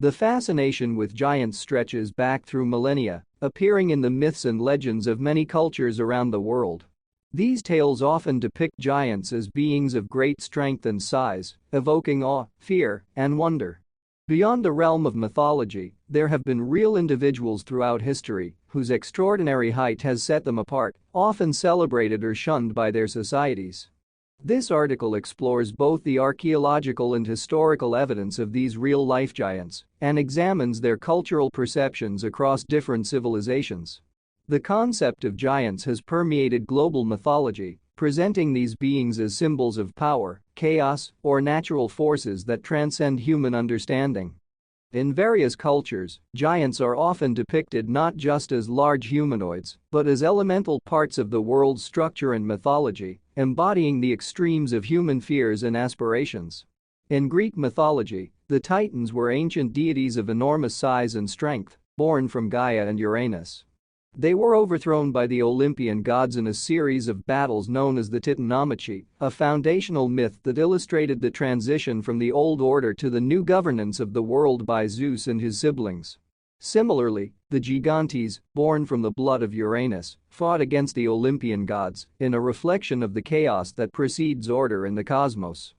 The fascination with giants stretches back through millennia, appearing in the myths and legends of many cultures around the world. These tales often depict giants as beings of great strength and size, evoking awe, fear, and wonder. Beyond the realm of mythology, there have been real individuals throughout history whose extraordinary height has set them apart, often celebrated or shunned by their societies. This article explores both the archaeological and historical evidence of these real-life giants and examines their cultural perceptions across different civilizations. The concept of giants has permeated global mythology, presenting these beings as symbols of power, chaos, or natural forces that transcend human understanding. In various cultures, giants are often depicted not just as large humanoids, but as elemental parts of the world's structure and mythology, embodying the extremes of human fears and aspirations. In Greek mythology, the Titans were ancient deities of enormous size and strength, born from Gaia and Uranus. They were overthrown by the Olympian gods in a series of battles known as the Titanomachy, a foundational myth that illustrated the transition from the old order to the new governance of the world by Zeus and his siblings. Similarly, the Gigantes, born from the blood of Uranus, fought against the Olympian gods in a reflection of the chaos that precedes order in the cosmos.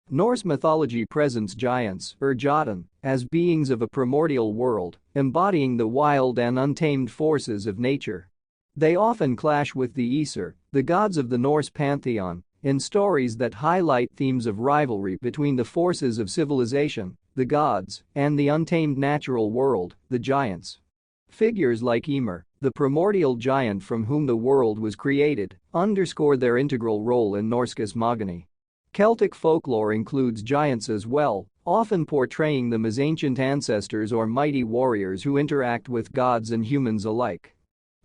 Norse mythology presents giants, or Jotun, as beings of a primordial world, embodying the wild and untamed forces of nature. They often clash with the Aesir, the gods of the Norse pantheon, in stories that highlight themes of rivalry between the forces of civilization, the gods, and the untamed natural world, the giants. Figures like Ymir, the primordial giant from whom the world was created, underscore their integral role in Norse cosmogony. Celtic folklore includes giants as well, often portraying them as ancient ancestors or mighty warriors who interact with gods and humans alike.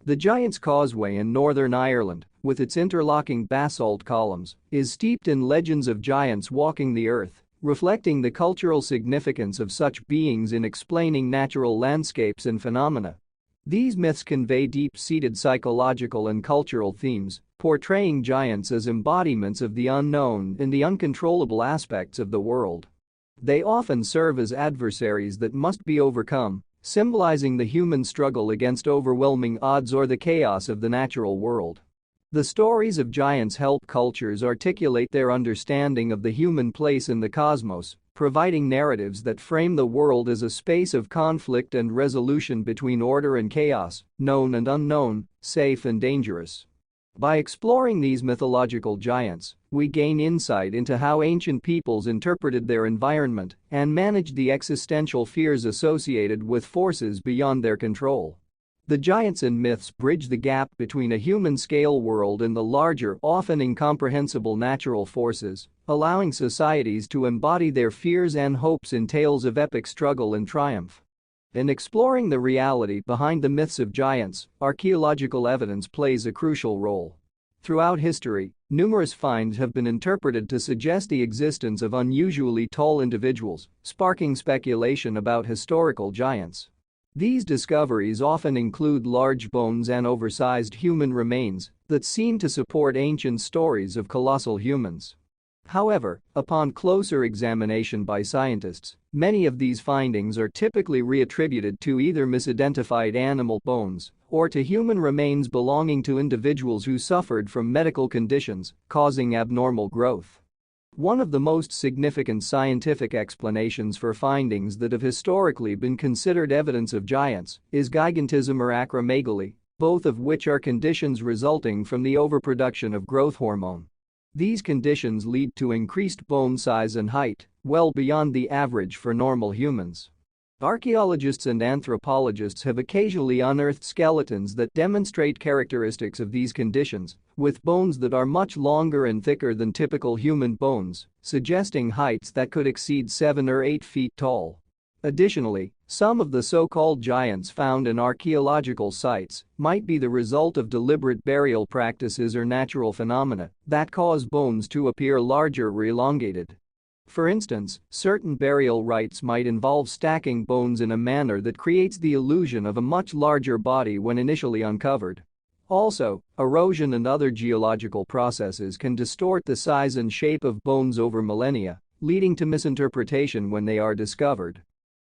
The Giant's Causeway in Northern Ireland, with its interlocking basalt columns, is steeped in legends of giants walking the earth, reflecting the cultural significance of such beings in explaining natural landscapes and phenomena. These myths convey deep-seated psychological and cultural themes, portraying giants as embodiments of the unknown and the uncontrollable aspects of the world. They often serve as adversaries that must be overcome, symbolizing the human struggle against overwhelming odds or the chaos of the natural world. The stories of giants help cultures articulate their understanding of the human place in the cosmos, providing narratives that frame the world as a space of conflict and resolution between order and chaos, known and unknown, safe and dangerous. By exploring these mythological giants, we gain insight into how ancient peoples interpreted their environment and managed the existential fears associated with forces beyond their control. The giants in myths bridge the gap between a human-scale world and the larger, often incomprehensible natural forces, allowing societies to embody their fears and hopes in tales of epic struggle and triumph. In exploring the reality behind the myths of giants, archaeological evidence plays a crucial role. Throughout history, numerous finds have been interpreted to suggest the existence of unusually tall individuals, sparking speculation about historical giants. These discoveries often include large bones and oversized human remains that seem to support ancient stories of colossal humans. However, upon closer examination by scientists, many of these findings are typically reattributed to either misidentified animal bones or to human remains belonging to individuals who suffered from medical conditions causing abnormal growth. One of the most significant scientific explanations for findings that have historically been considered evidence of giants is gigantism or acromegaly, both of which are conditions resulting from the overproduction of growth hormone. These conditions lead to increased bone size and height, well beyond the average for normal humans. Archaeologists and anthropologists have occasionally unearthed skeletons that demonstrate characteristics of these conditions, with bones that are much longer and thicker than typical human bones, suggesting heights that could exceed 7 or 8 feet tall. Additionally, some of the so-called giants found in archaeological sites might be the result of deliberate burial practices or natural phenomena that cause bones to appear larger or elongated. For instance, certain burial rites might involve stacking bones in a manner that creates the illusion of a much larger body when initially uncovered. Also, erosion and other geological processes can distort the size and shape of bones over millennia, leading to misinterpretation when they are discovered.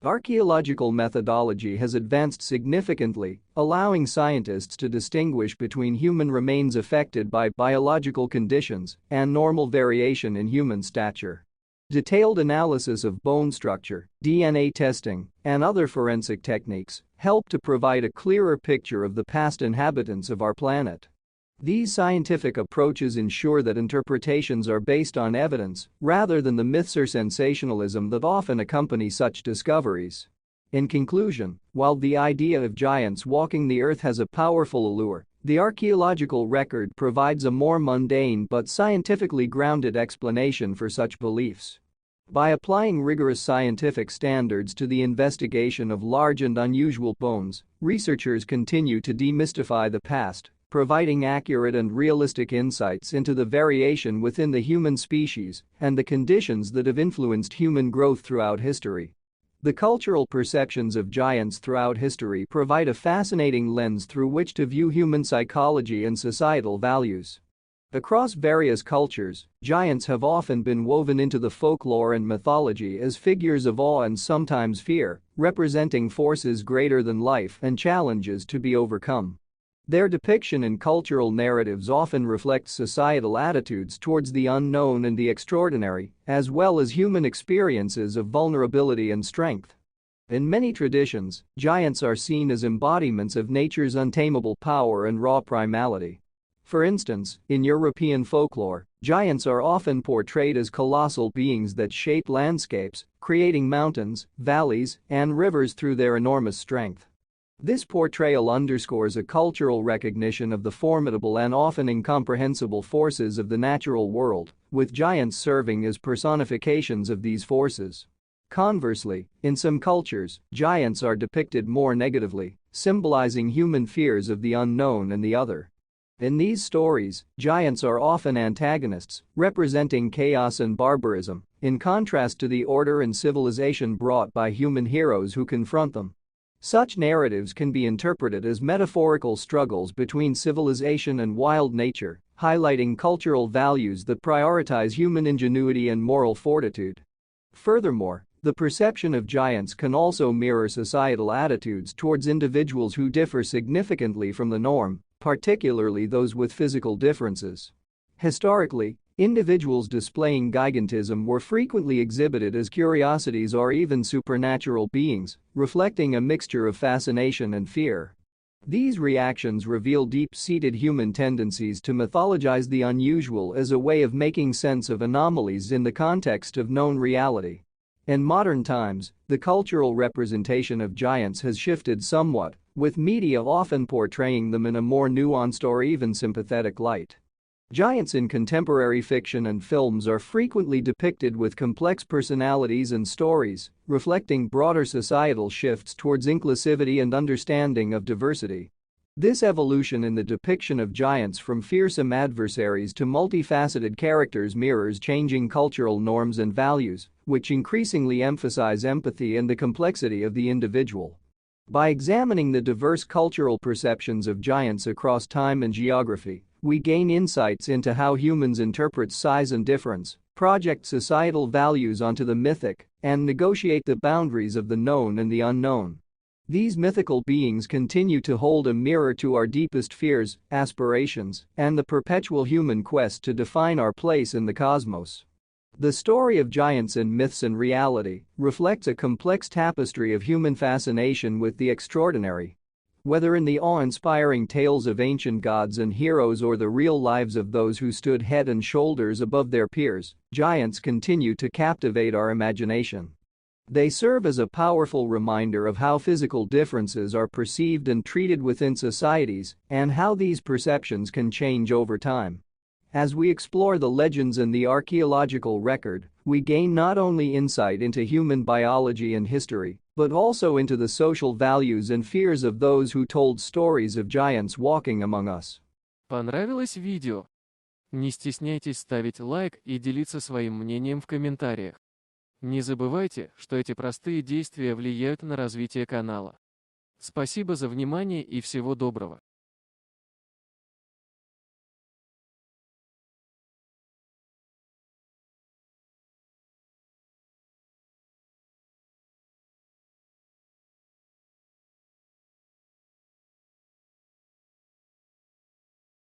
Archaeological methodology has advanced significantly, allowing scientists to distinguish between human remains affected by biological conditions and normal variation in human stature. Detailed analysis of bone structure, DNA testing, and other forensic techniques help to provide a clearer picture of the past inhabitants of our planet. These scientific approaches ensure that interpretations are based on evidence rather than the myths or sensationalism that often accompany such discoveries. In conclusion, while the idea of giants walking the earth has a powerful allure, the archaeological record provides a more mundane but scientifically grounded explanation for such beliefs. By applying rigorous scientific standards to the investigation of large and unusual bones, researchers continue to demystify the past, providing accurate and realistic insights into the variation within the human species and the conditions that have influenced human growth throughout history. The cultural perceptions of giants throughout history provide a fascinating lens through which to view human psychology and societal values. Across various cultures, giants have often been woven into the folklore and mythology as figures of awe and sometimes fear, representing forces greater than life and challenges to be overcome. Their depiction in cultural narratives often reflects societal attitudes towards the unknown and the extraordinary, as well as human experiences of vulnerability and strength. In many traditions, giants are seen as embodiments of nature's untamable power and raw primality. For instance, in European folklore, giants are often portrayed as colossal beings that shape landscapes, creating mountains, valleys, and rivers through their enormous strength. This portrayal underscores a cultural recognition of the formidable and often incomprehensible forces of the natural world, with giants serving as personifications of these forces. Conversely, in some cultures, giants are depicted more negatively, symbolizing human fears of the unknown and the other. In these stories, giants are often antagonists, representing chaos and barbarism, in contrast to the order and civilization brought by human heroes who confront them. Such narratives can be interpreted as metaphorical struggles between civilization and wild nature, highlighting cultural values that prioritize human ingenuity and moral fortitude. Furthermore, the perception of giants can also mirror societal attitudes towards individuals who differ significantly from the norm, particularly those with physical differences. Historically, individuals displaying gigantism were frequently exhibited as curiosities or even supernatural beings, reflecting a mixture of fascination and fear. These reactions reveal deep-seated human tendencies to mythologize the unusual as a way of making sense of anomalies in the context of known reality. In modern times, the cultural representation of giants has shifted somewhat, with media often portraying them in a more nuanced or even sympathetic light. Giants in contemporary fiction and films are frequently depicted with complex personalities and stories, reflecting broader societal shifts towards inclusivity and understanding of diversity. This evolution in the depiction of giants from fearsome adversaries to multifaceted characters mirrors changing cultural norms and values, which increasingly emphasize empathy and the complexity of the individual. By examining the diverse cultural perceptions of giants across time and geography, we gain insights into how humans interpret size and difference, project societal values onto the mythic, and negotiate the boundaries of the known and the unknown. These mythical beings continue to hold a mirror to our deepest fears, aspirations, and the perpetual human quest to define our place in the cosmos. The story of giants in myths and reality reflects a complex tapestry of human fascination with the extraordinary. Whether in the awe-inspiring tales of ancient gods and heroes or the real lives of those who stood head and shoulders above their peers, giants continue to captivate our imagination. They serve as a powerful reminder of how physical differences are perceived and treated within societies and how these perceptions can change over time. As we explore the legends and the archaeological record, we gain not only insight into human biology and history, but also into the social values and fears of those who told stories of giants walking among us. Понравилось видео? Не стесняйтесь ставить лайк и делиться своим мнением в комментариях. Не забывайте, что эти простые действия влияют на развитие канала. Спасибо за внимание и всего доброго.